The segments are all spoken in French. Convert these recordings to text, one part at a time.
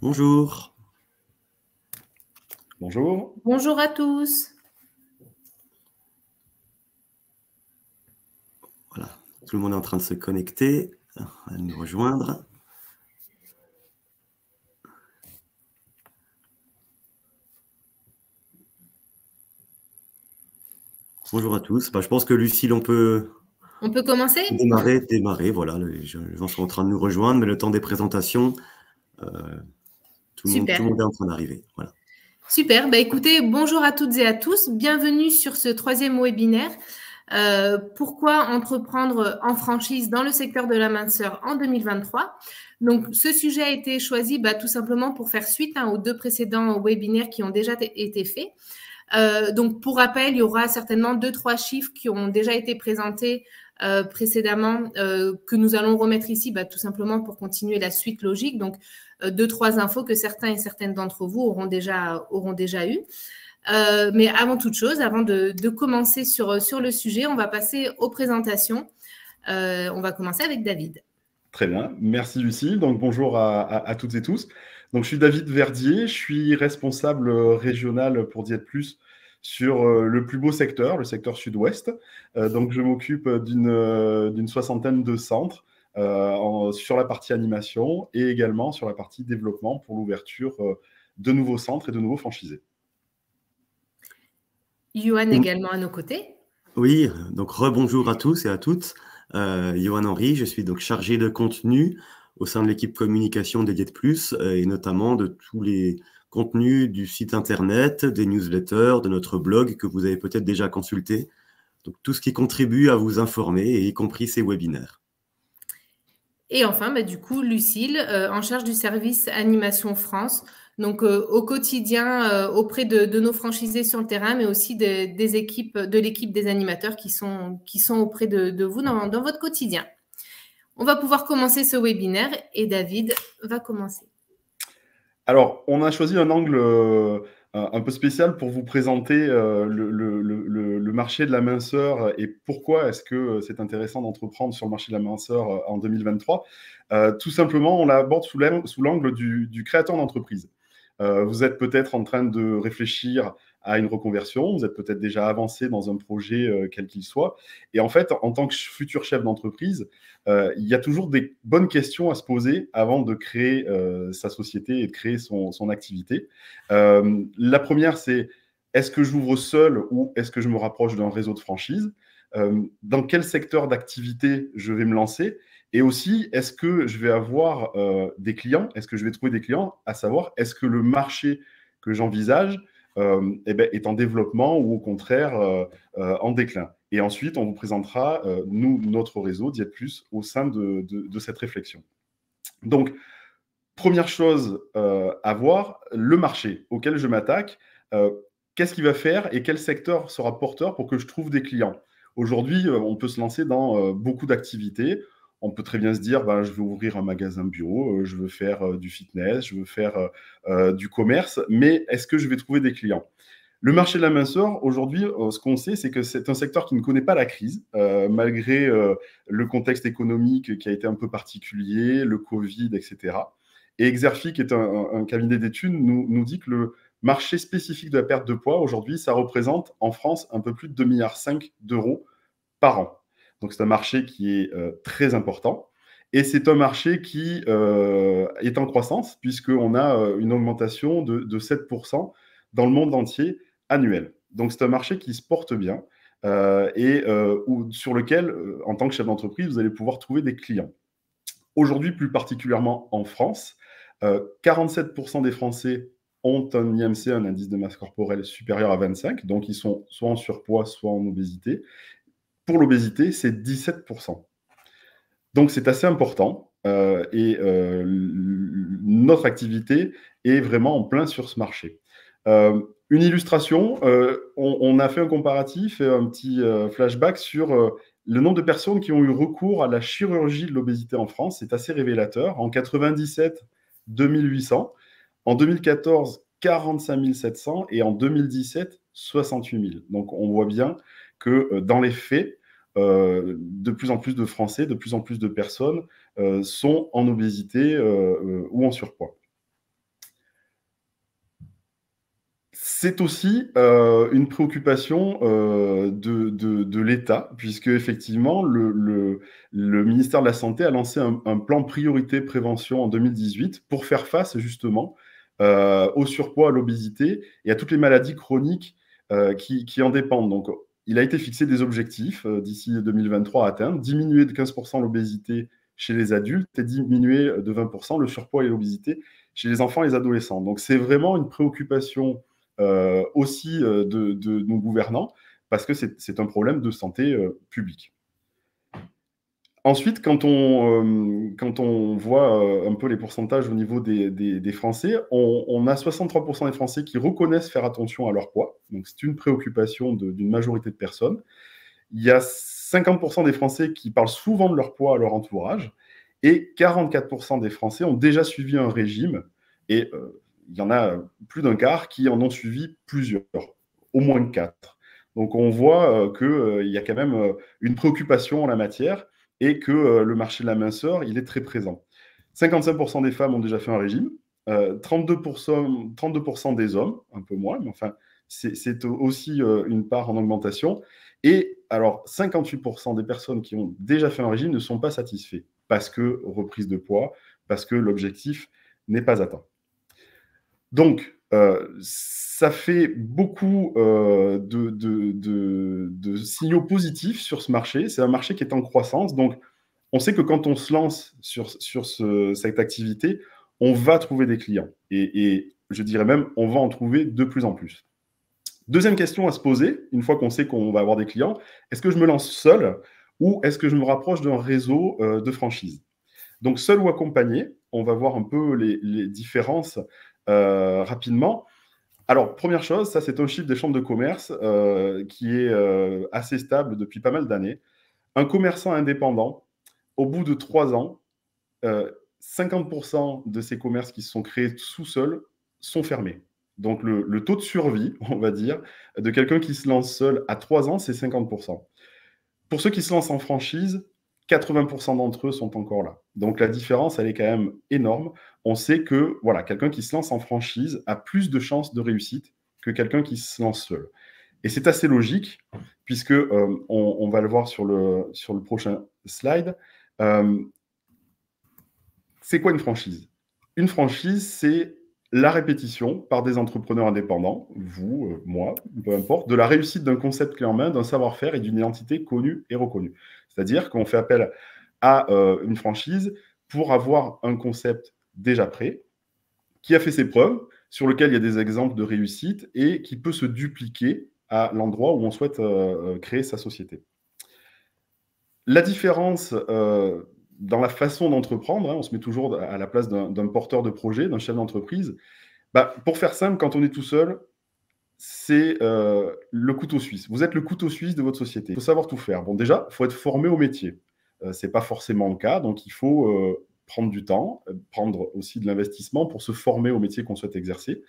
Bonjour. Bonjour. Bonjour à tous. Voilà, tout le monde est en train de se connecter, à nous rejoindre. Bonjour à tous. Je pense que Lucille, on peut commencer? Démarrer. Voilà, les gens sont en train de nous rejoindre, mais le temps des présentations, tout le monde est en train d'arriver. Voilà. Super. Écoutez, bonjour à toutes et à tous. Bienvenue sur ce 3e webinaire. Pourquoi entreprendre en franchise dans le secteur de la minceur en 2023? Donc, ce sujet a été choisi tout simplement pour faire suite aux 2 précédents webinaires qui ont déjà été faits. Donc, pour rappel, il y aura certainement 2-3 chiffres qui ont déjà été présentés précédemment que nous allons remettre ici tout simplement pour continuer la suite logique. Donc, 2-3 infos que certains et certaines d'entre vous auront déjà eu. Mais avant toute chose, avant de commencer sur le sujet, on va passer aux présentations. On va commencer avec David. Très bien, merci Lucie. Donc bonjour à toutes et tous. Donc je suis David Verdier, je suis responsable régional pour Diète Plus sur le plus beau secteur, le secteur sud-ouest. Donc je m'occupe d'une soixantaine de centres sur la partie animation et également sur la partie développement pour l'ouverture de nouveaux centres et de nouveaux franchisés. Johan également à nos côtés. Oui, donc rebonjour à tous et à toutes. Johan Henry, je suis donc chargé de contenu au sein de l'équipe communication de Diète Plus et notamment de tous les contenus du site internet, des newsletters, de notre blog que vous avez peut-être déjà consulté. Donc tout ce qui contribue à vous informer, y compris ces webinaires. Et enfin, du coup, Lucille, en charge du service Animation France, donc au quotidien auprès de nos franchisés sur le terrain, mais aussi de l'équipe des animateurs qui sont auprès de vous dans votre quotidien. On va pouvoir commencer ce webinaire et David va commencer. Alors, on a choisi un angle un peu spécial pour vous présenter le marché de la minceur et pourquoi est-ce que c'est intéressant d'entreprendre sur le marché de la minceur en 2023. Tout simplement, on l'aborde sous l'angle du créateur d'entreprise. Vous êtes peut-être en train de réfléchir à une reconversion, vous êtes peut-être déjà avancé dans un projet quel qu'il soit. Et en fait, en tant que futur chef d'entreprise, il y a toujours des bonnes questions à se poser avant de créer sa société et de créer son activité. La première, c'est est-ce que j'ouvre seul ou est-ce que je me rapproche d'un réseau de franchise? Dans quel secteur d'activité je vais me lancer? Et aussi, est-ce que je vais avoir des clients? Est-ce que je vais trouver des clients? À savoir, est-ce que le marché que j'envisage est en développement ou au contraire en déclin? Et ensuite, on vous présentera, notre réseau Diète Plus au sein de cette réflexion. Donc, première chose à voir, le marché auquel je m'attaque, qu'est-ce qu'il va faire et quel secteur sera porteur pour que je trouve des clients? Aujourd'hui, on peut se lancer dans beaucoup d'activités. On peut très bien se dire, je vais ouvrir un magasin bio, je veux faire du fitness, je veux faire du commerce, mais est-ce que je vais trouver des clients? Le marché de la minceur, aujourd'hui, ce qu'on sait, c'est que c'est un secteur qui ne connaît pas la crise, malgré le contexte économique qui a été un peu particulier, le Covid, etc. Et Exerfi, qui est un cabinet d'études, nous dit que le marché spécifique de la perte de poids, aujourd'hui, ça représente en France un peu plus de 2,5 milliards d'euros par an. Donc, c'est un marché qui est très important. Et c'est un marché qui est en croissance, puisqu'on a une augmentation de 7% dans le monde entier annuel. Donc, c'est un marché qui se porte bien sur lequel, en tant que chef d'entreprise, vous allez pouvoir trouver des clients. Aujourd'hui, plus particulièrement en France, 47% des Français ont un IMC, un indice de masse corporelle supérieur à 25, donc ils sont soit en surpoids, soit en obésité. Pour l'obésité, c'est 17%. Donc, c'est assez important notre activité est vraiment en plein sur ce marché. Une illustration, on a fait un comparatif et un petit flashback sur le nombre de personnes qui ont eu recours à la chirurgie de l'obésité en France. C'est assez révélateur. En 97, 2800. En 2014, 45 700. Et en 2017, 68 000. Donc, on voit bien que dans les faits, de plus en plus de Français, de plus en plus de personnes sont en obésité ou en surpoids. C'est aussi une préoccupation de l'État, puisque effectivement, le ministère de la Santé a lancé un plan priorité prévention en 2018 pour faire face justement au surpoids, à l'obésité et à toutes les maladies chroniques qui en dépendent. Donc, il a été fixé des objectifs d'ici 2023 à atteindre, diminuer de 15% l'obésité chez les adultes et diminuer de 20% le surpoids et l'obésité chez les enfants et les adolescents. Donc, c'est vraiment une préoccupation aussi de nos gouvernants, parce que c'est un problème de santé publique. Ensuite, quand on voit un peu les pourcentages au niveau des Français, on a 63% des Français qui reconnaissent faire attention à leur poids. Donc, c'est une préoccupation d'une majorité de personnes. Il y a 50% des Français qui parlent souvent de leur poids à leur entourage. Et 44% des Français ont déjà suivi un régime. Et il y en a plus d'un quart qui en ont suivi plusieurs, au moins 4. Donc, on voit qu'il y a quand même une préoccupation en la matière et que le marché de la minceur, il est très présent. 55% des femmes ont déjà fait un régime, 32% des hommes, un peu moins, mais enfin, c'est aussi une part en augmentation. Et alors, 58% des personnes qui ont déjà fait un régime ne sont pas satisfaits, parce que reprise de poids, parce que l'objectif n'est pas atteint. Donc, ça fait beaucoup de signaux positifs sur ce marché. C'est un marché qui est en croissance. Donc, on sait que quand on se lance sur cette activité, on va trouver des clients. Et je dirais même, on va en trouver de plus en plus. Deuxième question à se poser, une fois qu'on sait qu'on va avoir des clients, est-ce que je me lance seul ou est-ce que je me rapproche d'un réseau de franchise? Donc, seul ou accompagné, on va voir un peu les différences rapidement. Alors, première chose, ça c'est un chiffre des chambres de commerce qui est assez stable depuis pas mal d'années. Un commerçant indépendant, au bout de 3 ans, 50% de ces commerces qui se sont créés tout seuls sont fermés. Donc, le taux de survie, on va dire, de quelqu'un qui se lance seul à 3 ans, c'est 50%. Pour ceux qui se lancent en franchise, 80% d'entre eux sont encore là. Donc la différence, elle est quand même énorme. On sait que voilà, quelqu'un qui se lance en franchise a plus de chances de réussite que quelqu'un qui se lance seul. Et c'est assez logique, puisque on va le voir sur le prochain slide. C'est quoi une franchise? Une franchise, c'est la répétition par des entrepreneurs indépendants, vous, moi, peu importe, de la réussite d'un concept clé en main, d'un savoir-faire et d'une identité connue et reconnue. C'est-à-dire qu'on fait appel à une franchise pour avoir un concept déjà prêt, qui a fait ses preuves, sur lequel il y a des exemples de réussite et qui peut se dupliquer à l'endroit où on souhaite créer sa société. La différence dans la façon d'entreprendre, on se met toujours à la place d'un porteur de projet, d'un chef d'entreprise. Pour faire simple, quand on est tout seul, c'est le couteau suisse. Vous êtes le couteau suisse de votre société. Il faut savoir tout faire. Bon, déjà, il faut être formé au métier. Ce n'est pas forcément le cas, donc il faut prendre du temps, prendre aussi de l'investissement pour se former au métier qu'on souhaite exercer.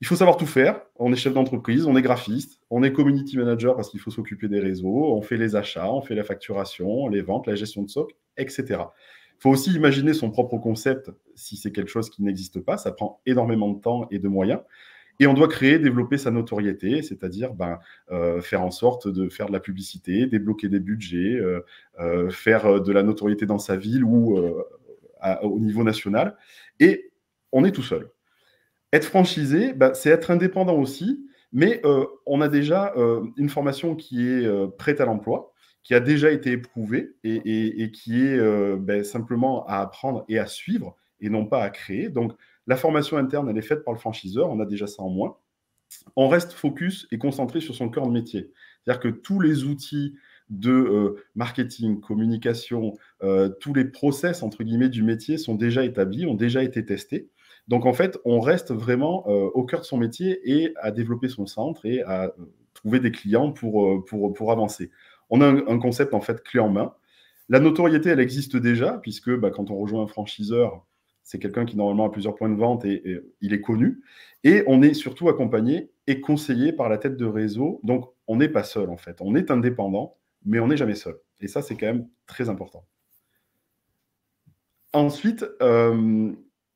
Il faut savoir tout faire. On est chef d'entreprise, on est graphiste, on est community manager parce qu'il faut s'occuper des réseaux, on fait les achats, on fait la facturation, les ventes, la gestion de stock, etc. Il faut aussi imaginer son propre concept si c'est quelque chose qui n'existe pas. Ça prend énormément de temps et de moyens. Et on doit créer, développer sa notoriété, c'est-à-dire faire en sorte de faire de la publicité, débloquer des budgets, faire de la notoriété dans sa ville ou au niveau national. Et on est tout seul. Être franchisé, c'est être indépendant aussi, mais on a déjà une formation qui est prête à l'emploi, qui a déjà été éprouvée et qui est simplement à apprendre et à suivre et non pas à créer. Donc, la formation interne, elle est faite par le franchiseur, on a déjà ça en moins. On reste focus et concentré sur son cœur de métier. C'est-à-dire que tous les outils de marketing, communication, tous les process, entre guillemets, du métier sont déjà établis, ont déjà été testés. Donc, en fait, on reste vraiment au cœur de son métier et à développer son centre et à trouver des clients pour avancer. On a un concept, en fait, clé en main. La notoriété, elle existe déjà, puisque quand on rejoint un franchiseur, c'est quelqu'un qui, normalement, a plusieurs points de vente et il est connu. Et on est surtout accompagné et conseillé par la tête de réseau. Donc, on n'est pas seul, en fait. On est indépendant, mais on n'est jamais seul. Et ça, c'est quand même très important. Ensuite,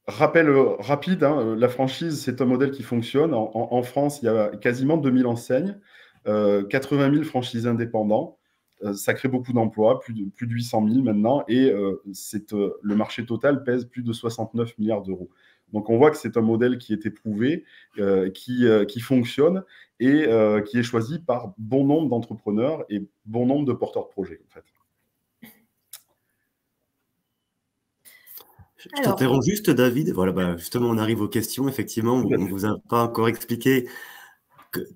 Rappel rapide, hein, la franchise, c'est un modèle qui fonctionne. En France, il y a quasiment 2000 enseignes, 80 000 franchisés indépendants. Ça crée beaucoup d'emplois, plus de 800 000 maintenant, et le marché total pèse plus de 69 milliards d'euros. Donc on voit que c'est un modèle qui est éprouvé, qui fonctionne et qui est choisi par bon nombre d'entrepreneurs et bon nombre de porteurs de projets, en fait. Je t'interromps juste, David. Voilà, justement, on arrive aux questions. Effectivement, on ne vous a pas encore expliqué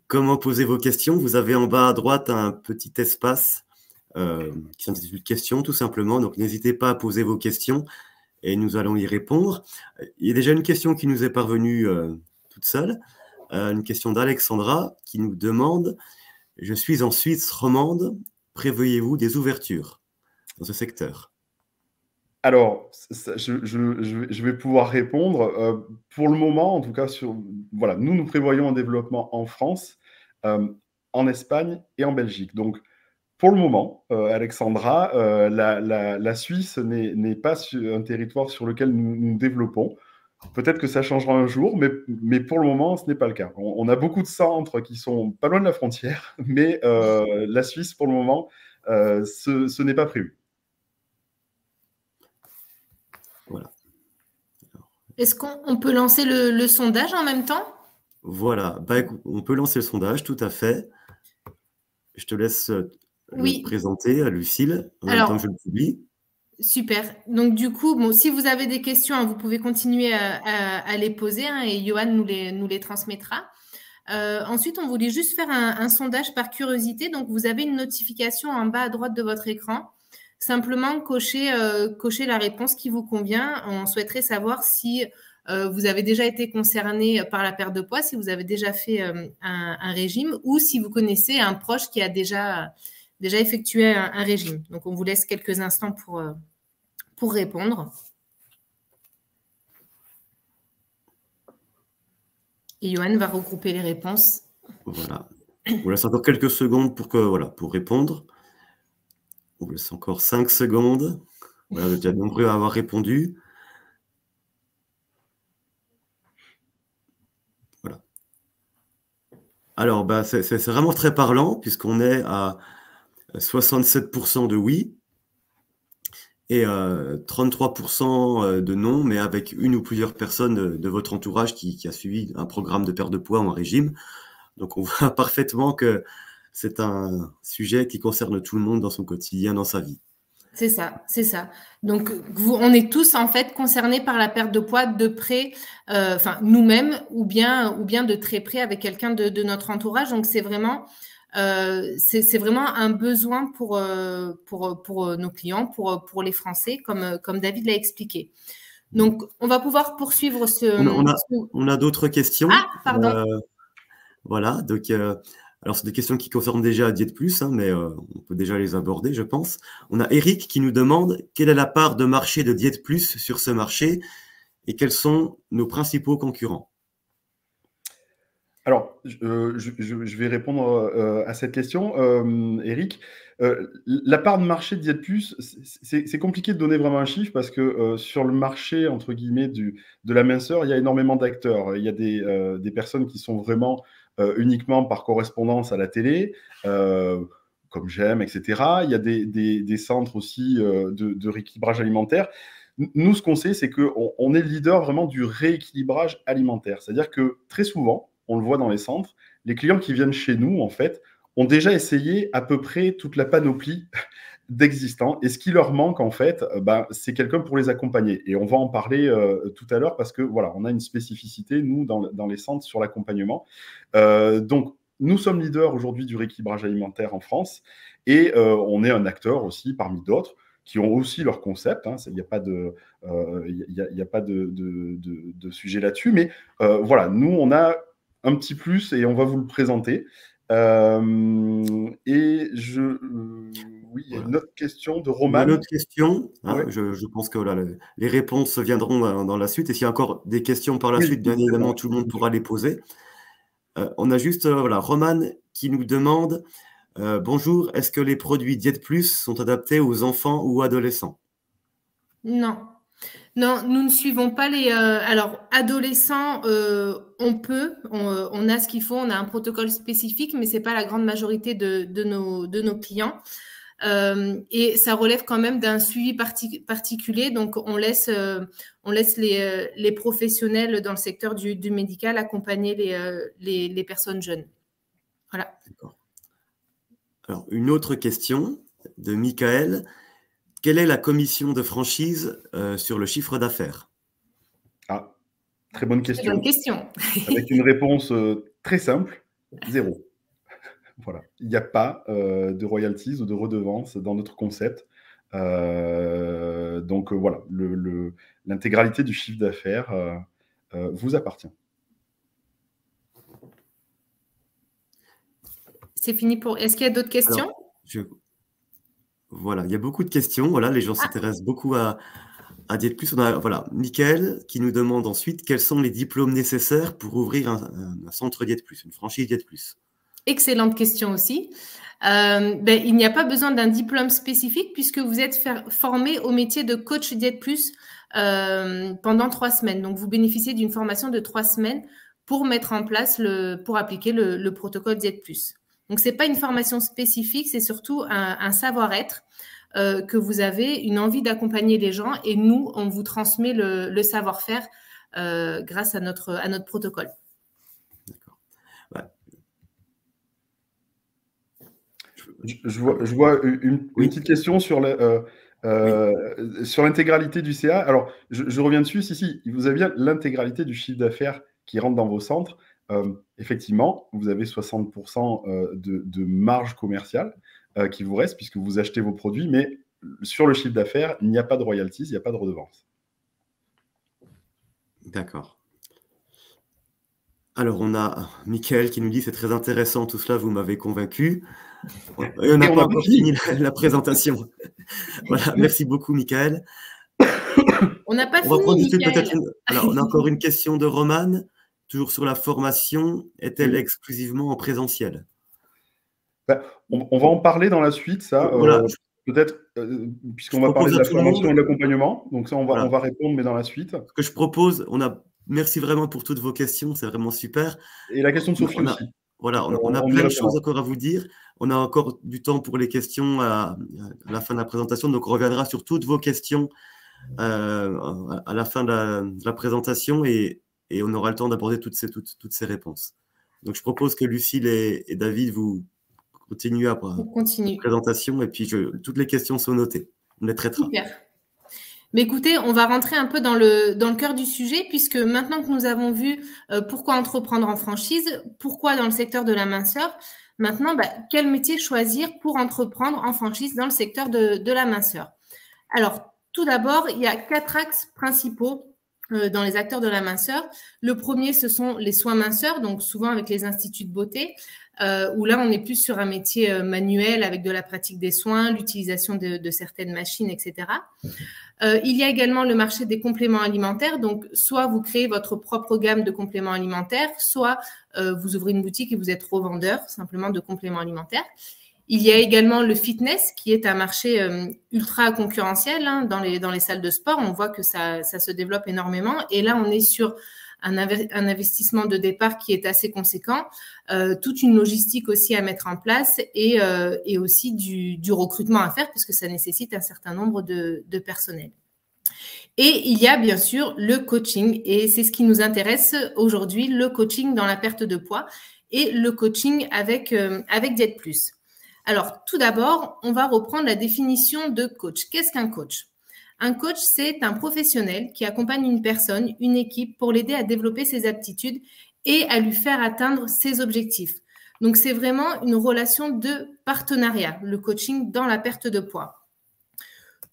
comment poser vos questions. Vous avez en bas à droite un petit espace qui s'intitule questions, tout simplement. Donc, n'hésitez pas à poser vos questions et nous allons y répondre. Il y a déjà une question qui nous est parvenue toute seule. Une question d'Alexandra qui nous demande « Je suis en Suisse romande. Prévoyez-vous des ouvertures dans ce secteur ?» Alors, je vais pouvoir répondre. Pour le moment, en tout cas, voilà, nous prévoyons un développement en France, en Espagne et en Belgique. Donc, pour le moment, Alexandra, la Suisse n'est pas un territoire sur lequel nous développons. Peut-être que ça changera un jour, mais pour le moment, ce n'est pas le cas. On a beaucoup de centres qui sont pas loin de la frontière, mais la Suisse, pour le moment, ce n'est pas prévu. Voilà. Est-ce qu'on peut lancer le sondage en même temps? Voilà, écoute, on peut lancer le sondage, tout à fait. Je te laisse le présenter à Lucille en même temps que je le publie. Super. Donc, du coup, bon, si vous avez des questions, vous pouvez continuer à les poser et Johan nous les transmettra. Ensuite, on voulait juste faire un sondage par curiosité. Donc, vous avez une notification en bas à droite de votre écran. Simplement, cochez la réponse qui vous convient. On souhaiterait savoir si vous avez déjà été concerné par la perte de poids, si vous avez déjà fait un régime ou si vous connaissez un proche qui a déjà effectué un régime. Donc, on vous laisse quelques instants pour répondre. Et Johan va regrouper les réponses. Voilà. On vous laisse encore quelques secondes pour répondre. On vous laisse encore 5 secondes. Voilà, vous êtes déjà nombreux à avoir répondu. Voilà. Alors, c'est vraiment très parlant puisqu'on est à 67% de oui et 33% de non, mais avec une ou plusieurs personnes de votre entourage qui a suivi un programme de perte de poids ou un régime. Donc, on voit parfaitement que c'est un sujet qui concerne tout le monde dans son quotidien, dans sa vie. C'est ça, c'est ça. Donc, on est tous en fait concernés par la perte de poids de près, nous-mêmes ou bien de très près avec quelqu'un de notre entourage. Donc, c'est vraiment un besoin pour nos clients, pour les Français, comme David l'a expliqué. Donc, on va pouvoir poursuivre On a d'autres questions. Ah, pardon. Voilà, donc... alors, c'est des questions qui concernent déjà Diète Plus, mais on peut déjà les aborder, je pense. On a Eric qui nous demande quelle est la part de marché de Diète Plus sur ce marché et quels sont nos principaux concurrents. Alors, je vais répondre à cette question, Eric. La part de marché de Diète Plus, c'est compliqué de donner vraiment un chiffre parce que sur le marché, entre guillemets, de la minceur, il y a énormément d'acteurs. Il y a des personnes qui sont vraiment uniquement par correspondance à la télé, comme J'aime, etc. Il y a des centres aussi de rééquilibrage alimentaire. Nous, ce qu'on sait, c'est qu'on est leader vraiment du rééquilibrage alimentaire. C'est-à-dire que très souvent, on le voit dans les centres, les clients qui viennent chez nous, en fait, ont déjà essayé à peu près toute la panoplie d'existants. Et ce qui leur manque, en fait, c'est quelqu'un pour les accompagner. Et on va en parler tout à l'heure parce que, voilà, on a une spécificité, nous, dans les centres sur l'accompagnement. Donc, nous sommes leaders aujourd'hui du rééquilibrage alimentaire en France et on est un acteur aussi parmi d'autres qui ont aussi leur concept. Il n'y a pas de sujet là-dessus. Mais voilà, nous, on a un petit plus et on va vous le présenter. Oui, il y a une autre question de Roman. Une autre question. Ouais. Je pense que voilà, les réponses viendront dans la suite. Et s'il y a encore des questions par la suite, bien évidemment, tout le monde pourra les poser. On a juste Roman qui nous demande bonjour, est-ce que les produits Diète Plus sont adaptés aux enfants ou adolescents? Non. Non, nous ne suivons pas les. Alors, adolescents, on a ce qu'il faut, on a un protocole spécifique, mais c'est pas la grande majorité de nos clients. Et ça relève quand même d'un suivi particulier. Donc, on laisse les professionnels dans le secteur du médical accompagner les personnes jeunes. Voilà. D'accord. Alors, une autre question de Michael. Quelle est la commission de franchise sur le chiffre d'affaires? Ah, très bonne question. Très bonne question. Avec une réponse très simple, 0. Voilà. Il n'y a pas de royalties ou de redevances dans notre concept. Donc voilà, l'intégralité du chiffre d'affaires vous appartient. C'est fini pour. Est-ce qu'il y a d'autres questions? Alors, voilà, il y a beaucoup de questions. Voilà, les gens s'intéressent beaucoup à Diète Plus. On a voilà, Michael qui nous demande ensuite quels sont les diplômes nécessaires pour ouvrir un centre Diète Plus, une franchise Diète Plus. Excellente question aussi. Il n'y a pas besoin d'un diplôme spécifique puisque vous êtes formé au métier de coach Diète Plus pendant 3 semaines. Donc, vous bénéficiez d'une formation de 3 semaines pour mettre en place pour appliquer le protocole Diète Plus. Donc, ce n'est pas une formation spécifique, c'est surtout un savoir-être que vous avez, une envie d'accompagner les gens et nous, on vous transmet le savoir-faire grâce à notre protocole. D'accord. Ouais. Je vois une petite question sur l'intégralité du CA. Alors, je reviens dessus. Si, vous avez bien l'intégralité du chiffre d'affaires qui rentre dans vos centres. Effectivement, vous avez 60% de marge commerciale qui vous reste puisque vous achetez vos produits, mais sur le chiffre d'affaires, il n'y a pas de royalties, il n'y a pas de redevance. D'accord. Alors, on a Michael qui nous dit « C'est très intéressant, tout cela, vous m'avez convaincu ». Et on n'a pas encore fini la présentation. Voilà, merci beaucoup, Michael. On n'a pas fini, Michael. Alors, on a encore une question de Romane. Toujours sur la formation, est-elle exclusivement en présentiel? On va en parler dans la suite, ça. Voilà. Peut-être, puisqu'on va parler de la formation et de l'accompagnement. Donc ça, on va répondre, mais dans la suite. Ce que je propose, merci vraiment pour toutes vos questions, c'est vraiment super. Et la question de Sophie aussi. Voilà, on a plein de choses encore à vous dire. On a encore du temps pour les questions à la fin de la présentation. Donc, on reviendra sur toutes vos questions à la fin de la présentation et on aura le temps d'aborder toutes ces réponses. Donc, je propose que Lucille et David vous continuent à la présentation et puis toutes les questions sont notées. On les traitera. Super. Mais écoutez, on va rentrer un peu dans le cœur du sujet puisque maintenant que nous avons vu pourquoi entreprendre en franchise, pourquoi dans le secteur de la minceur, maintenant, quel métier choisir pour entreprendre en franchise dans le secteur de la minceur? Alors, tout d'abord, il y a 4 axes principaux dans les acteurs de la minceur. Le premier, ce sont les soins minceurs, donc souvent avec les instituts de beauté, où là, on est plus sur un métier manuel avec de la pratique des soins, l'utilisation de certaines machines, etc. Il y a également le marché des compléments alimentaires. Donc, soit vous créez votre propre gamme de compléments alimentaires, soit vous ouvrez une boutique et vous êtes revendeur simplement de compléments alimentaires. Il y a également le fitness qui est un marché ultra concurrentiel dans les salles de sport. On voit que ça se développe énormément. Et là, on est sur un investissement de départ qui est assez conséquent, toute une logistique aussi à mettre en place et aussi du recrutement à faire puisque ça nécessite un certain nombre de personnel. Et il y a bien sûr le coaching et c'est ce qui nous intéresse aujourd'hui, le coaching dans la perte de poids et le coaching avec Diète Plus. Alors, tout d'abord, on va reprendre la définition de coach. Qu'est-ce qu'un coach? Un coach, c'est un professionnel qui accompagne une personne, une équipe pour l'aider à développer ses aptitudes et à lui faire atteindre ses objectifs. Donc, c'est vraiment une relation de partenariat, le coaching dans la perte de poids.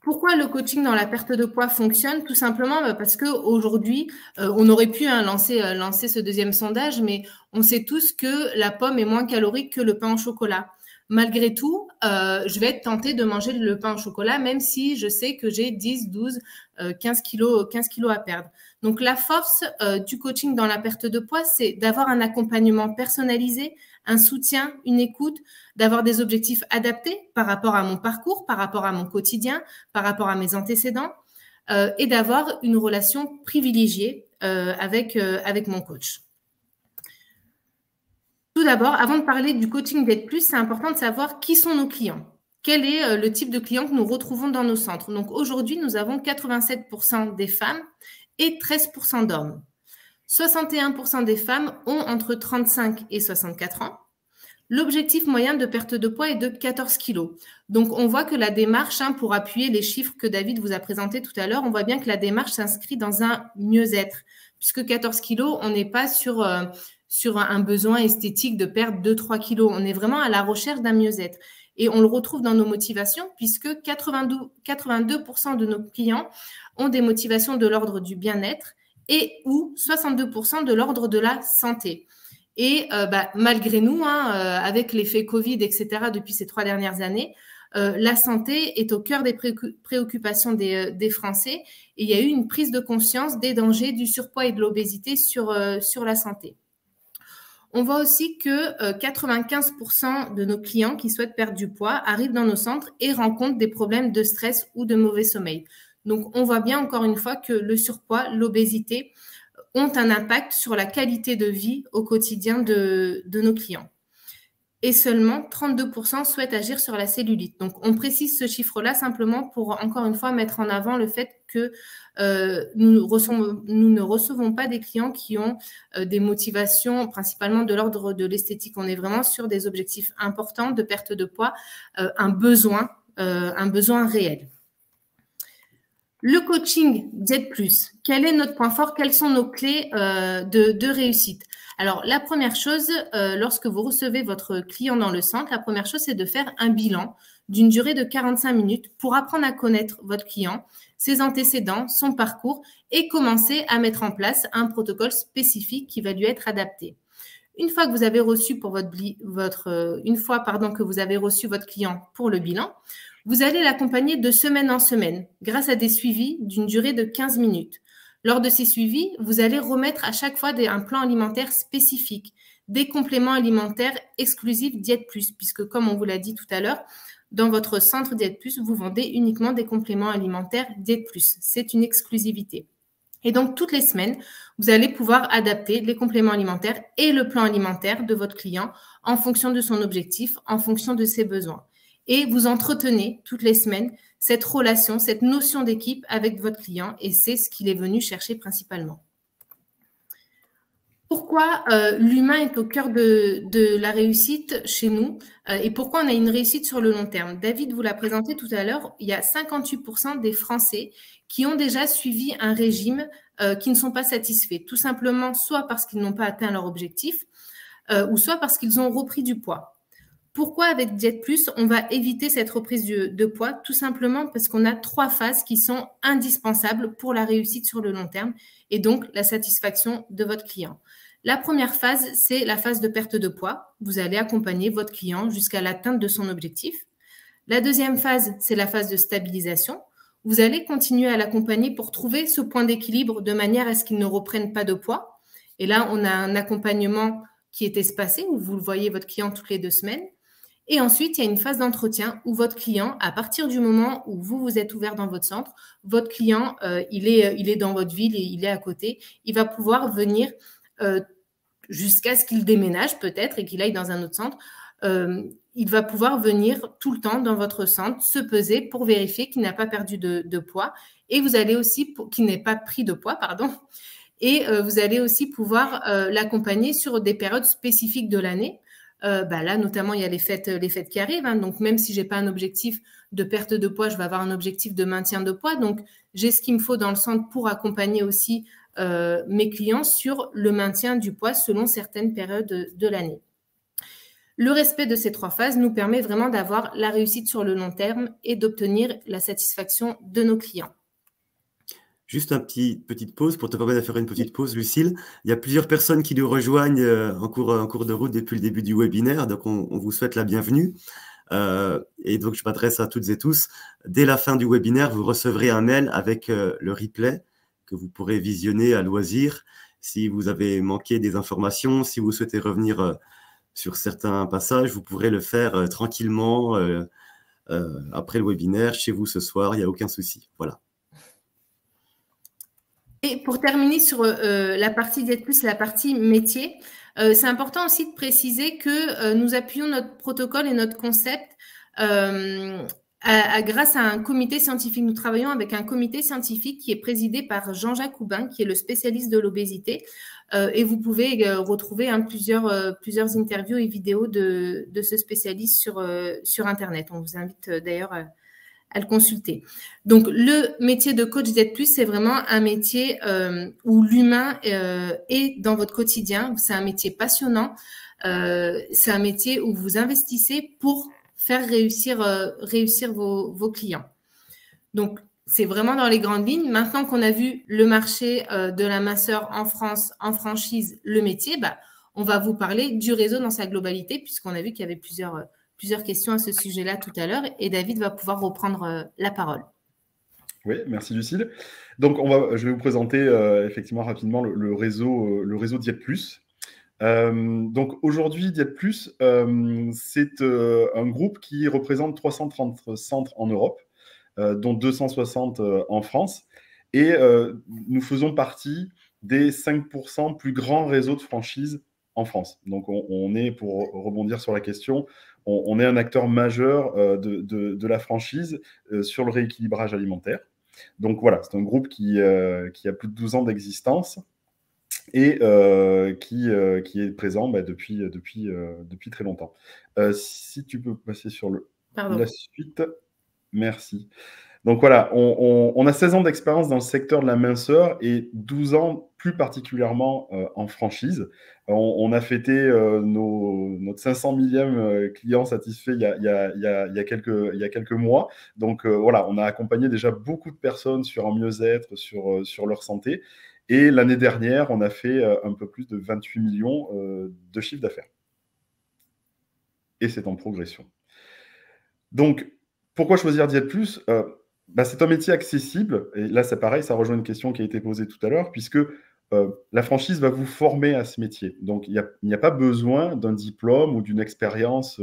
Pourquoi le coaching dans la perte de poids fonctionne? Tout simplement parce qu'aujourd'hui, on aurait pu lancer ce deuxième sondage, mais on sait tous que la pomme est moins calorique que le pain au chocolat. Malgré tout, je vais être tentée de manger le pain au chocolat, même si je sais que j'ai 10, 12, 15 kilos à perdre. Donc, la force du coaching dans la perte de poids, c'est d'avoir un accompagnement personnalisé, un soutien, une écoute, d'avoir des objectifs adaptés par rapport à mon parcours, par rapport à mon quotidien, par rapport à mes antécédents, et d'avoir une relation privilégiée avec mon coach. Tout d'abord, avant de parler du coaching d'Aide Plus, c'est important de savoir qui sont nos clients. Quel est le type de client que nous retrouvons dans nos centres? Donc aujourd'hui, nous avons 87% des femmes et 13% d'hommes. 61% des femmes ont entre 35 et 64 ans. L'objectif moyen de perte de poids est de 14 kg. Donc, on voit que la démarche, pour appuyer les chiffres que David vous a présentés tout à l'heure, on voit bien que la démarche s'inscrit dans un mieux-être. Puisque 14 kg, on n'est pas sur un besoin esthétique de perdre 2-3 kg. On est vraiment à la recherche d'un mieux-être. Et on le retrouve dans nos motivations, puisque 82% de nos clients ont des motivations de l'ordre du bien-être et ou 62% de l'ordre de la santé. Et malgré nous, avec l'effet Covid, etc., depuis ces 3 dernières années, la santé est au cœur des préoccupations des Français. Et il y a eu une prise de conscience des dangers du surpoids et de l'obésité sur la santé. On voit aussi que 95% de nos clients qui souhaitent perdre du poids arrivent dans nos centres et rencontrent des problèmes de stress ou de mauvais sommeil. Donc, on voit bien encore une fois que le surpoids, l'obésité ont un impact sur la qualité de vie au quotidien de nos clients. Et seulement 32% souhaitent agir sur la cellulite. Donc, on précise ce chiffre-là simplement pour, encore une fois, mettre en avant le fait que nous ne recevons pas des clients qui ont des motivations principalement de l'ordre de l'esthétique. On est vraiment sur des objectifs importants de perte de poids, un besoin réel. Le coaching d'Aide Plus, quel est notre point fort? Quelles sont nos clés de réussite? Alors, la première chose, lorsque vous recevez votre client dans le centre, la première chose, c'est de faire un bilan d'une durée de 45 minutes pour apprendre à connaître votre client, ses antécédents, son parcours et commencer à mettre en place un protocole spécifique qui va lui être adapté. Une fois que vous avez reçu que vous avez reçu votre client pour le bilan, vous allez l'accompagner de semaine en semaine grâce à des suivis d'une durée de 15 minutes. Lors de ces suivis, vous allez remettre à chaque fois un plan alimentaire spécifique, des compléments alimentaires exclusifs Diète Plus, puisque comme on vous l'a dit tout à l'heure, dans votre centre Diète Plus, vous vendez uniquement des compléments alimentaires Diète Plus. C'est une exclusivité. Et donc, toutes les semaines, vous allez pouvoir adapter les compléments alimentaires et le plan alimentaire de votre client en fonction de son objectif, en fonction de ses besoins. Et vous entretenez toutes les semaines cette relation, cette notion d'équipe avec votre client et c'est ce qu'il est venu chercher principalement. Pourquoi l'humain est au cœur de la réussite chez nous et pourquoi on a une réussite sur le long terme? David vous l'a présenté tout à l'heure, il y a 58% des Français qui ont déjà suivi un régime qui ne sont pas satisfaits, tout simplement soit parce qu'ils n'ont pas atteint leur objectif ou soit parce qu'ils ont repris du poids. Pourquoi avec Diète Plus, on va éviter cette reprise de poids? Tout simplement parce qu'on a 3 phases qui sont indispensables pour la réussite sur le long terme et donc la satisfaction de votre client. La première phase, c'est la phase de perte de poids. Vous allez accompagner votre client jusqu'à l'atteinte de son objectif. La deuxième phase, c'est la phase de stabilisation. Vous allez continuer à l'accompagner pour trouver ce point d'équilibre de manière à ce qu'il ne reprenne pas de poids. Et là, on a un accompagnement qui est espacé où vous voyez votre client toutes les 2 semaines. Et ensuite, il y a une phase d'entretien où votre client, à partir du moment où vous êtes ouvert dans votre centre, votre client, il est dans votre ville et il est à côté. Il va pouvoir venir jusqu'à ce qu'il déménage peut-être et qu'il aille dans un autre centre. Il va pouvoir venir tout le temps dans votre centre, se peser pour vérifier qu'il n'a pas perdu de poids et vous allez aussi, qu'il n'ait pas pris de poids, pardon. Et vous allez aussi pouvoir l'accompagner sur des périodes spécifiques de l'année. Là, notamment, il y a les fêtes qui arrivent. Donc, même si je n'ai pas un objectif de perte de poids, je vais avoir un objectif de maintien de poids. Donc, j'ai ce qu'il me faut dans le centre pour accompagner aussi mes clients sur le maintien du poids selon certaines périodes de l'année. Le respect de ces 3 phases nous permet vraiment d'avoir la réussite sur le long terme et d'obtenir la satisfaction de nos clients. Juste une petite pause pour te permettre de faire une petite pause, Lucille. Il y a plusieurs personnes qui nous rejoignent en cours de route depuis le début du webinaire, donc on vous souhaite la bienvenue. Et donc, je m'adresse à toutes et tous. Dès la fin du webinaire, vous recevrez un mail avec le replay que vous pourrez visionner à loisir. Si vous avez manqué des informations, si vous souhaitez revenir sur certains passages, vous pourrez le faire tranquillement après le webinaire, chez vous ce soir, il n'y a aucun souci. Voilà. Et pour terminer sur la partie Diète Plus, la partie métier, c'est important aussi de préciser que nous appuyons notre protocole et notre concept grâce à un comité scientifique. Nous travaillons avec un comité scientifique qui est présidé par Jean-Jacques Houbin, qui est le spécialiste de l'obésité. Et vous pouvez retrouver plusieurs interviews et vidéos de ce spécialiste sur Internet. On vous invite d'ailleurs à le consulter. Donc, le métier de coach Diète Plus, c'est vraiment un métier où l'humain est dans votre quotidien. C'est un métier passionnant. C'est un métier où vous investissez pour faire réussir vos clients. Donc, c'est vraiment dans les grandes lignes. Maintenant qu'on a vu le marché de la minceur en France, en franchise, le métier, on va vous parler du réseau dans sa globalité, puisqu'on a vu qu'il y avait plusieurs questions à ce sujet-là tout à l'heure, et David va pouvoir reprendre la parole. Oui, merci Lucille. Donc, je vais vous présenter effectivement rapidement le réseau Diète Plus. Donc aujourd'hui, Diète Plus, c'est un groupe qui représente 330 centres en Europe, dont 260 en France. Et nous faisons partie des 5% plus grands réseaux de franchise en France. Donc on est, pour rebondir sur la question, on est un acteur majeur de la franchise sur le rééquilibrage alimentaire. Donc voilà, c'est un groupe qui a plus de 12 ans d'existence et qui est présent depuis très longtemps. Si tu peux passer sur la suite. Merci. Donc voilà, on a 16 ans d'expérience dans le secteur de la minceur et 12 ans plus particulièrement en franchise. On a fêté notre 500 millième client satisfait il y a quelques mois. Donc voilà, on a accompagné déjà beaucoup de personnes sur un mieux-être, sur leur santé. Et l'année dernière, on a fait un peu plus de 28 millions de chiffre d'affaires. Et c'est en progression. Donc, pourquoi choisir Diète Plus ? C'est un métier accessible. Et là, c'est pareil, ça rejoint une question qui a été posée tout à l'heure, puisque la franchise va vous former à ce métier. Donc, il n'y a pas besoin d'un diplôme ou d'une expérience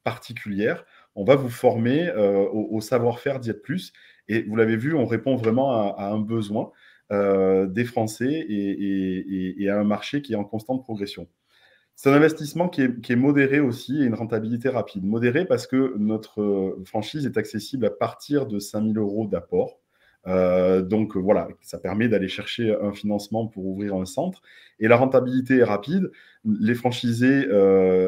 particulière. On va vous former au savoir-faire Diète Plus. Et vous l'avez vu, on répond vraiment à un besoin des Français et à un marché qui est en constante progression. C'est un investissement qui est modéré aussi et une rentabilité rapide. Modéré parce que notre franchise est accessible à partir de 5 000 € d'apport. Donc voilà, ça permet d'aller chercher un financement pour ouvrir un centre. Et la rentabilité est rapide. Les franchisés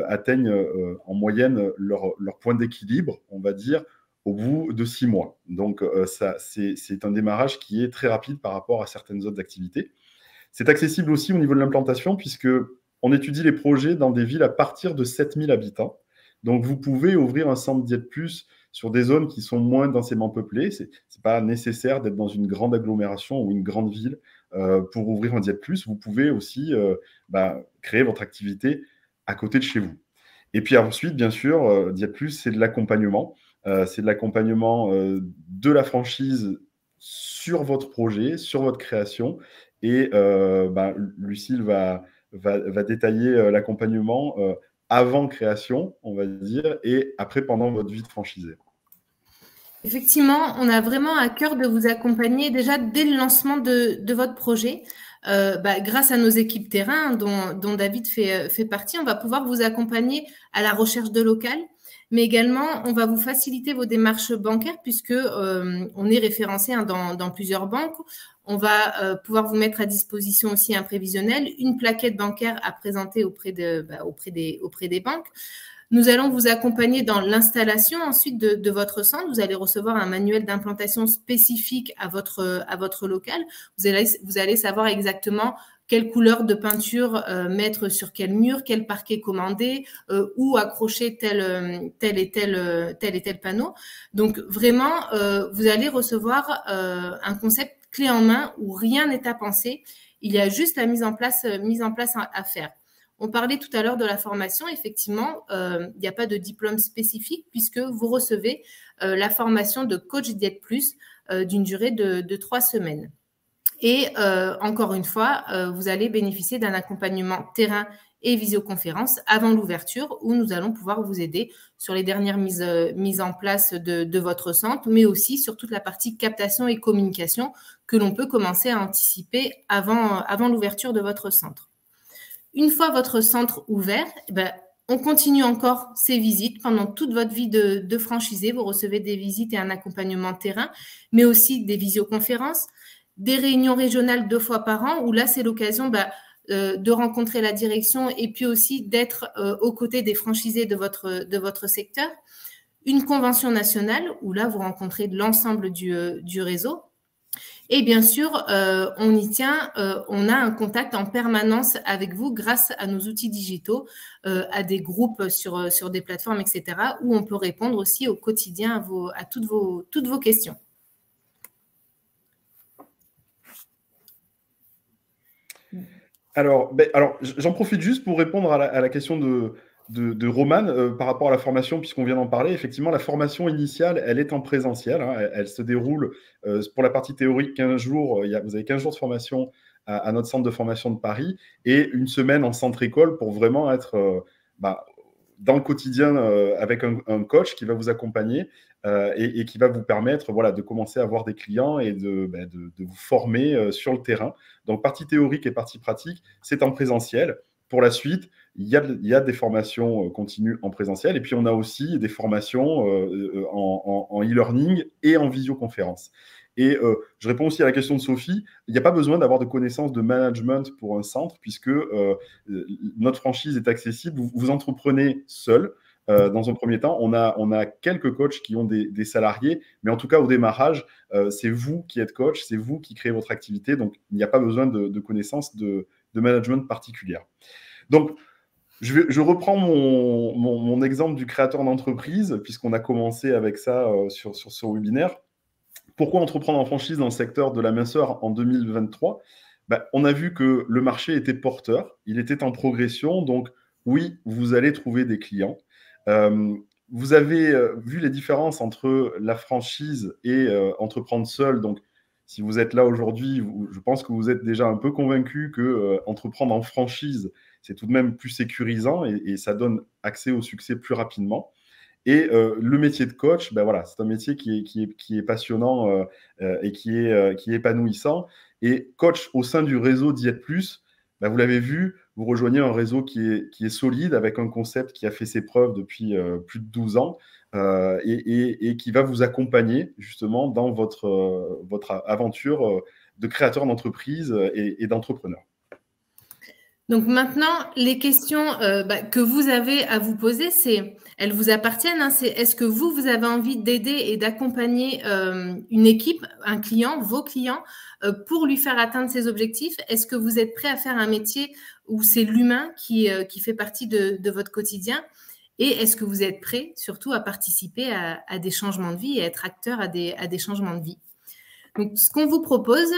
atteignent en moyenne leur point d'équilibre, on va dire, au bout de 6 mois. Donc c'est un démarrage qui est très rapide par rapport à certaines autres activités. C'est accessible aussi au niveau de l'implantation puisque on étudie les projets dans des villes à partir de 7 000 habitants. Donc, vous pouvez ouvrir un centre Diète Plus sur des zones qui sont moins densément peuplées. Ce n'est pas nécessaire d'être dans une grande agglomération ou une grande ville pour ouvrir un Diète Plus. Vous pouvez aussi créer votre activité à côté de chez vous. Et puis ensuite, bien sûr, Diète Plus, c'est de l'accompagnement. C'est de l'accompagnement de la franchise sur votre projet, sur votre création. Et Lucille va détailler l'accompagnement avant création, on va dire, et après pendant votre vie de franchisé. Effectivement, on a vraiment à cœur de vous accompagner déjà dès le lancement de votre projet. Grâce à nos équipes terrain dont David fait partie, on va pouvoir vous accompagner à la recherche de local, mais également, on va vous faciliter vos démarches bancaires puisque on est référencé dans plusieurs banques. On va pouvoir vous mettre à disposition aussi un prévisionnel, une plaquette bancaire à présenter auprès des banques. Nous allons vous accompagner dans l'installation ensuite de votre centre. Vous allez recevoir un manuel d'implantation spécifique à votre local. Vous allez savoir exactement quelle couleur de peinture mettre sur quel mur, quel parquet commander, où accrocher tel et tel panneau. Donc vraiment, vous allez recevoir un concept clé en main où rien n'est à penser. Il y a juste la mise en place à faire. On parlait tout à l'heure de la formation. Effectivement, il n'y a pas de diplôme spécifique puisque vous recevez la formation de coach Diète Plus d'une durée de 3 semaines. Et encore une fois, vous allez bénéficier d'un accompagnement terrain et visioconférence avant l'ouverture, où nous allons pouvoir vous aider sur les dernières mises en place de votre centre, mais aussi sur toute la partie captation et communication que l'on peut commencer à anticiper avant l'ouverture de votre centre. Une fois votre centre ouvert, on continue encore ces visites pendant toute votre vie de franchisé. Vous recevez des visites et un accompagnement terrain, mais aussi des visioconférences, des réunions régionales 2 fois par an, où là, c'est l'occasion de rencontrer la direction et puis aussi d'être aux côtés des franchisés de votre secteur. Une convention nationale, où là, vous rencontrez l'ensemble du réseau. Et bien sûr, on y tient, on a un contact en permanence avec vous grâce à nos outils digitaux, à des groupes sur des plateformes, etc., où on peut répondre aussi au quotidien à toutes vos questions. Alors, j'en profite juste pour répondre à la question de Romane par rapport à la formation, puisqu'on vient d'en parler. Effectivement, la formation initiale, elle est en présentiel. Hein, elle se déroule pour la partie théorique 15 jours. Vous avez 15 jours de formation à notre centre de formation de Paris et une semaine en centre école pour vraiment être dans le quotidien avec un coach qui va vous accompagner et qui va vous permettre de commencer à avoir des clients et de vous former sur le terrain. Donc, partie théorique et partie pratique, c'est en présentiel. Pour la suite, il y a des formations continues en présentiel et puis on a aussi des formations en e-learning et en visioconférence. Et je réponds aussi à la question de Sophie, il n'y a pas besoin d'avoir de connaissances de management pour un centre puisque notre franchise est accessible. Vous entreprenez seul. Dans un premier temps, on a quelques coachs qui ont des salariés, mais en tout cas, au démarrage, c'est vous qui êtes coach, c'est vous qui créez votre activité, donc il n'y a pas besoin de connaissances de management particulières. Donc, je reprends mon exemple du créateur d'entreprise, puisqu'on a commencé avec ça sur ce webinaire. Pourquoi entreprendre en franchise dans le secteur de la minceur en 2023 ? On a vu que le marché était porteur, il était en progression, donc oui, vous allez trouver des clients. Vous avez vu les différences entre la franchise et entreprendre seul. Donc, si vous êtes là aujourd'hui, je pense que vous êtes déjà un peu convaincu que entreprendre en franchise, c'est tout de même plus sécurisant et ça donne accès au succès plus rapidement. Et le métier de coach, c'est un métier qui est passionnant et qui est épanouissant. Et coach au sein du réseau Diète Plus, vous l'avez vu, vous rejoignez un réseau qui est solide avec un concept qui a fait ses preuves depuis plus de 12 ans et qui va vous accompagner justement dans votre aventure de créateur d'entreprise et d'entrepreneur. Donc maintenant, les questions que vous avez à vous poser, elles vous appartiennent. Hein, c'est est-ce que vous avez envie d'aider et d'accompagner une équipe, un client, vos clients, pour lui faire atteindre ses objectifs? Est-ce que vous êtes prêt à faire un métier où c'est l'humain qui fait partie de votre quotidien? Et est-ce que vous êtes prêt surtout à participer à des changements de vie et à être acteur à des changements de vie? Donc, ce qu'on vous propose,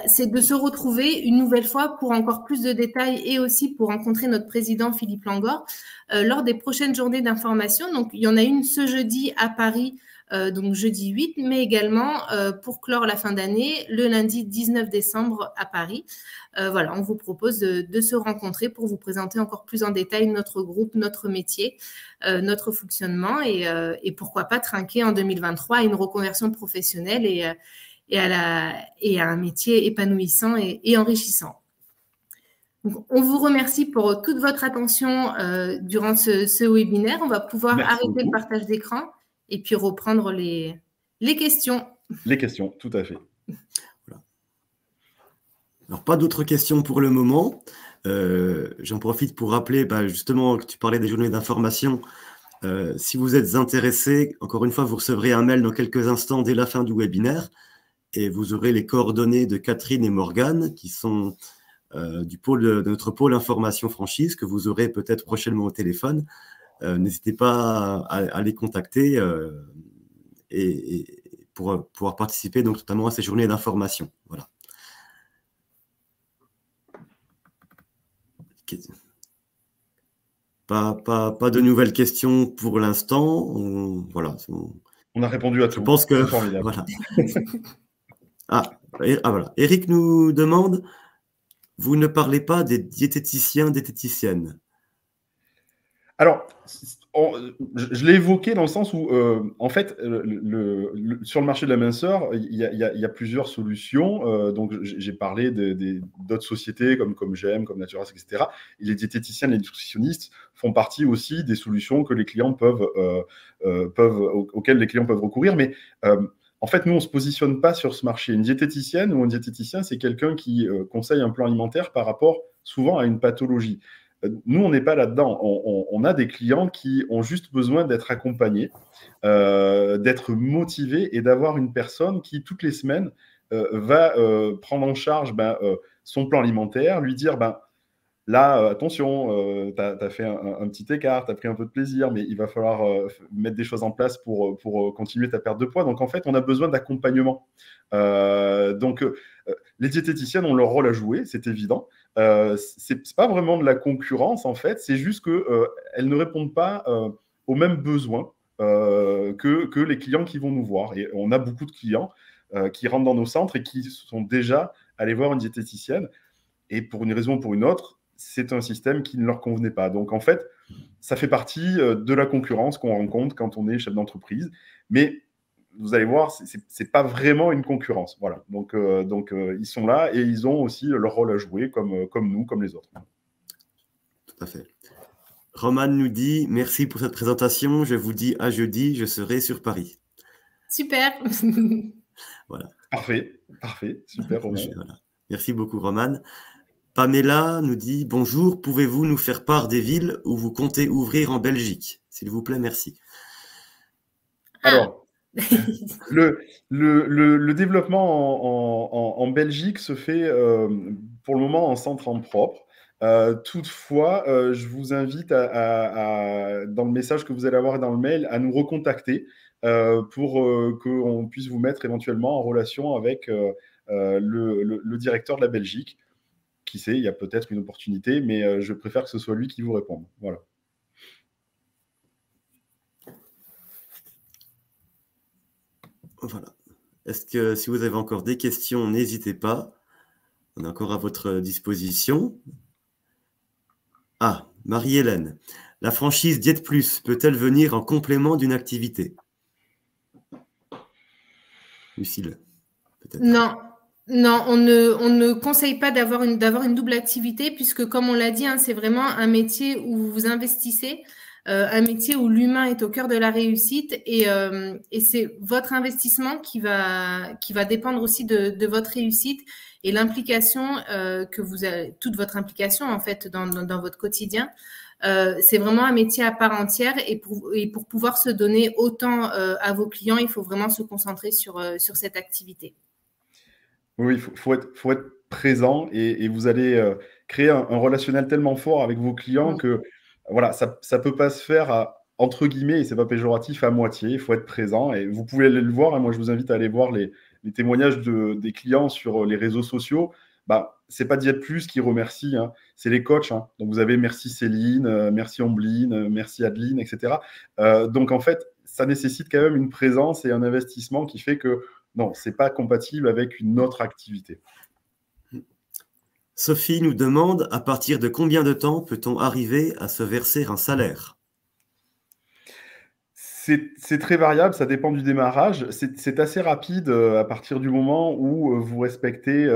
c'est de se retrouver une nouvelle fois pour encore plus de détails et aussi pour rencontrer notre président Philippe Langor lors des prochaines journées d'information. Donc, il y en a une ce jeudi à Paris, donc jeudi 8, mais également pour clore la fin d'année, le lundi 19 décembre à Paris. On vous propose de se rencontrer pour vous présenter encore plus en détail notre groupe, notre métier, notre fonctionnement et pourquoi pas trinquer en 2023 à une reconversion professionnelle et à un métier épanouissant et enrichissant. Donc, on vous remercie pour toute votre attention durant ce webinaire. On va pouvoir arrêter le partage d'écran et puis reprendre les questions. Les questions, tout à fait. Voilà. Alors, pas d'autres questions pour le moment. J'en profite pour rappeler justement que tu parlais des journées d'information. Si vous êtes intéressé, encore une fois, vous recevrez un mail dans quelques instants dès la fin du webinaire. Et vous aurez les coordonnées de Catherine et Morgane, qui sont de notre pôle information franchise, que vous aurez peut-être prochainement au téléphone. N'hésitez pas à les contacter et pour pouvoir participer donc, notamment à ces journées d'information. Voilà. Pas de nouvelles questions pour l'instant. On a répondu à tout. Je pense que c'est formidable. Voilà. Voilà. Eric nous demande vous ne parlez pas des diététiciens, diététiciennes. Alors, je l'ai évoqué dans le sens où, en fait, sur le marché de la minceur, il y a plusieurs solutions. Donc, j'ai parlé d'autres sociétés comme GEM, comme Naturas, etc. Et les diététiciens, les nutritionnistes font partie aussi des solutions que les clients auxquelles les clients peuvent recourir. Mais en fait, nous, on ne se positionne pas sur ce marché. Une diététicienne ou un diététicien, c'est quelqu'un qui conseille un plan alimentaire par rapport souvent à une pathologie. Nous, on n'est pas là-dedans. On a des clients qui ont juste besoin d'être accompagnés, d'être motivés et d'avoir une personne qui, toutes les semaines, va prendre en charge son plan alimentaire, lui dire là, attention, tu as fait un petit écart, tu as pris un peu de plaisir, mais il va falloir mettre des choses en place pour continuer ta perte de poids. Donc, en fait, on a besoin d'accompagnement. Les diététiciennes ont leur rôle à jouer, c'est évident. C'est pas vraiment de la concurrence, en fait. C'est juste qu'elles ne répondent pas aux mêmes besoins que les clients qui vont nous voir. Et on a beaucoup de clients qui rentrent dans nos centres et qui sont déjà allés voir une diététicienne. Et pour une raison ou pour une autre, c'est un système qui ne leur convenait pas. Donc, en fait, ça fait partie de la concurrence qu'on rencontre quand on est chef d'entreprise. Mais vous allez voir, c'est pas vraiment une concurrence. Voilà. Donc, ils sont là et ils ont aussi leur rôle à jouer comme nous, comme les autres. Tout à fait. Roman nous dit « Merci pour cette présentation. Je vous dis à jeudi, je serai sur Paris. » Super. Voilà. Parfait. Super, Roman. Voilà. Merci beaucoup, Roman. Pamela nous dit « Bonjour, pouvez-vous nous faire part des villes où vous comptez ouvrir en Belgique? S'il vous plaît, merci. » Alors, le développement en Belgique se fait pour le moment en centre en propre. Toutefois, je vous invite dans le message que vous allez avoir dans le mail à nous recontacter pour qu'on puisse vous mettre éventuellement en relation avec le directeur de la Belgique. Qui sait, il y a peut-être une opportunité, mais je préfère que ce soit lui qui vous réponde. Voilà. Voilà. Est-ce que si vous avez encore des questions, n'hésitez pas. On est encore à votre disposition. Ah, Marie-Hélène. La franchise Diète Plus peut-elle venir en complément d'une activité? Lucille, peut-être. Non, on ne conseille pas d'avoir une double activité puisque, comme on l'a dit, c'est vraiment un métier où vous investissez, un métier où l'humain est au cœur de la réussite et c'est votre investissement qui va dépendre aussi de votre réussite et l'implication que vous avez, toute votre implication en fait dans votre quotidien. C'est vraiment un métier à part entière et pour pouvoir se donner autant à vos clients, il faut vraiment se concentrer sur cette activité. Oui, il faut être présent et vous allez créer un relationnel tellement fort avec vos clients que voilà, ça ne peut pas se faire entre guillemets, et ce n'est pas péjoratif, à moitié. Il faut être présent et vous pouvez aller le voir. Moi, je vous invite à aller voir les témoignages des clients sur les réseaux sociaux. Ce n'est pas Diète Plus qui remercie, c'est les coachs. Donc, vous avez merci Céline, merci Ombline, merci Adeline, etc. Donc, en fait, ça nécessite quand même une présence et un investissement qui fait que non, ce n'est pas compatible avec une autre activité. Sophie nous demande, à partir de combien de temps peut-on arriver à se verser un salaire? C'est très variable, ça dépend du démarrage. C'est assez rapide à partir du moment où vous respectez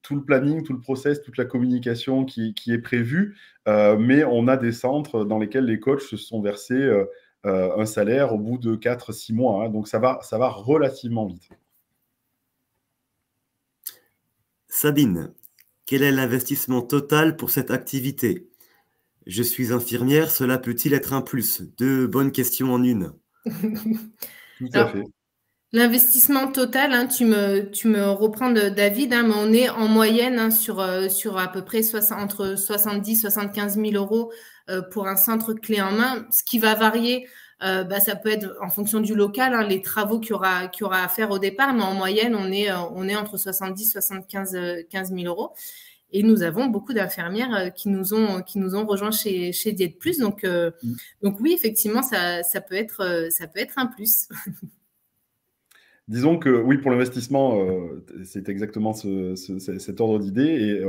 tout le planning, tout le process, toute la communication qui est prévue. Mais on a des centres dans lesquels les coachs se sont versés un salaire au bout de 4-6 mois. Donc, ça va relativement vite. Sabine, quel est l'investissement total pour cette activité? Je suis infirmière, cela peut-il être un plus? Deux bonnes questions en une. Tout à fait. L'investissement total, tu me reprends David, mais on est en moyenne sur à peu près entre 70 000 et 75 000 euros pour un centre clé en main. Ce qui va varier, ça peut être en fonction du local, les travaux qu'il y aura à faire au départ, mais en moyenne, on est entre 70 000 et 75 000 euros. Et nous avons beaucoup d'infirmières qui nous ont rejoints chez Diète Plus. Donc oui, effectivement, ça peut être un plus. Disons que oui, pour l'investissement, c'est exactement cet ordre d'idée. Et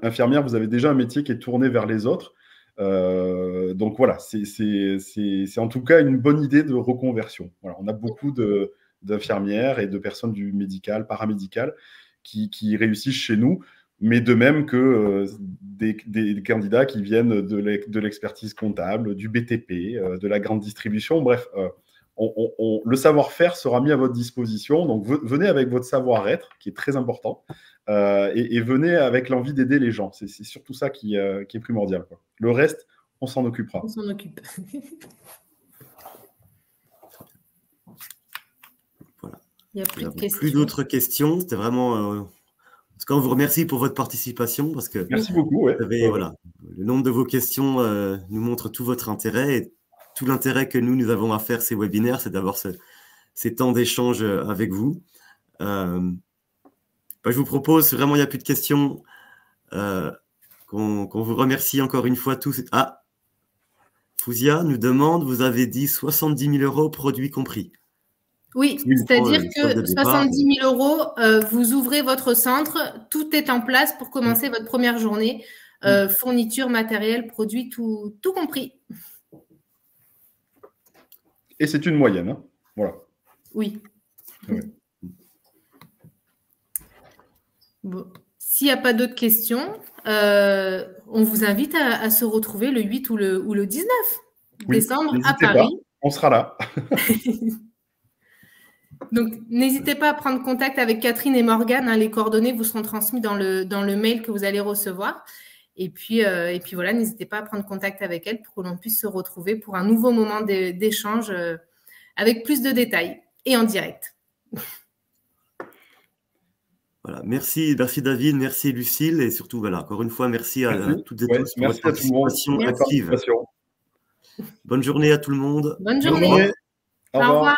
infirmière, vous avez déjà un métier qui est tourné vers les autres. Donc voilà, c'est en tout cas une bonne idée de reconversion. Voilà, on a beaucoup d'infirmières et de personnes du médical, paramédical, qui réussissent chez nous, mais de même que des candidats qui viennent de l'expertise comptable, du BTP, de la grande distribution, bref. Le savoir-faire sera mis à votre disposition. Donc, venez avec votre savoir-être, qui est très important, et venez avec l'envie d'aider les gens. C'est surtout ça qui est primordial, quoi. Le reste, on s'en occupera. On s'en occupe. Voilà. Il n'y a plus de questions. Plus d'autres questions. C'était vraiment... En tout cas, on vous remercie pour votre participation parce que merci beaucoup. Ouais. Voilà, le nombre de vos questions nous montre tout votre intérêt et tout l'intérêt que nous avons à faire ces webinaires, c'est d'avoir ces temps d'échange avec vous. Je vous propose, vraiment, il n'y a plus de questions, qu'on vous remercie encore une fois tous. Ah, Fouzia nous demande, vous avez dit 70 000 € produits compris. Oui, c'est-à-dire que 70 000 €, vous ouvrez votre centre, tout est en place pour commencer votre première journée. Fourniture, matériel, produits, tout compris. Et c'est une moyenne, hein. Voilà. Oui. Ouais. Bon. S'il n'y a pas d'autres questions, on vous invite à se retrouver le 8 ou le 19 décembre à Paris. Pas, on sera là. Donc, n'hésitez pas à prendre contact avec Catherine et Morgane. Hein, les coordonnées vous seront transmises dans le mail que vous allez recevoir. Et puis voilà, n'hésitez pas à prendre contact avec elles pour que l'on puisse se retrouver pour un nouveau moment d'échange avec plus de détails et en direct. Voilà, merci David, merci Lucille et surtout, voilà, encore une fois, merci à toutes et tous pour votre participation active. Bonne journée à tout le monde. Bonne journée. Au revoir.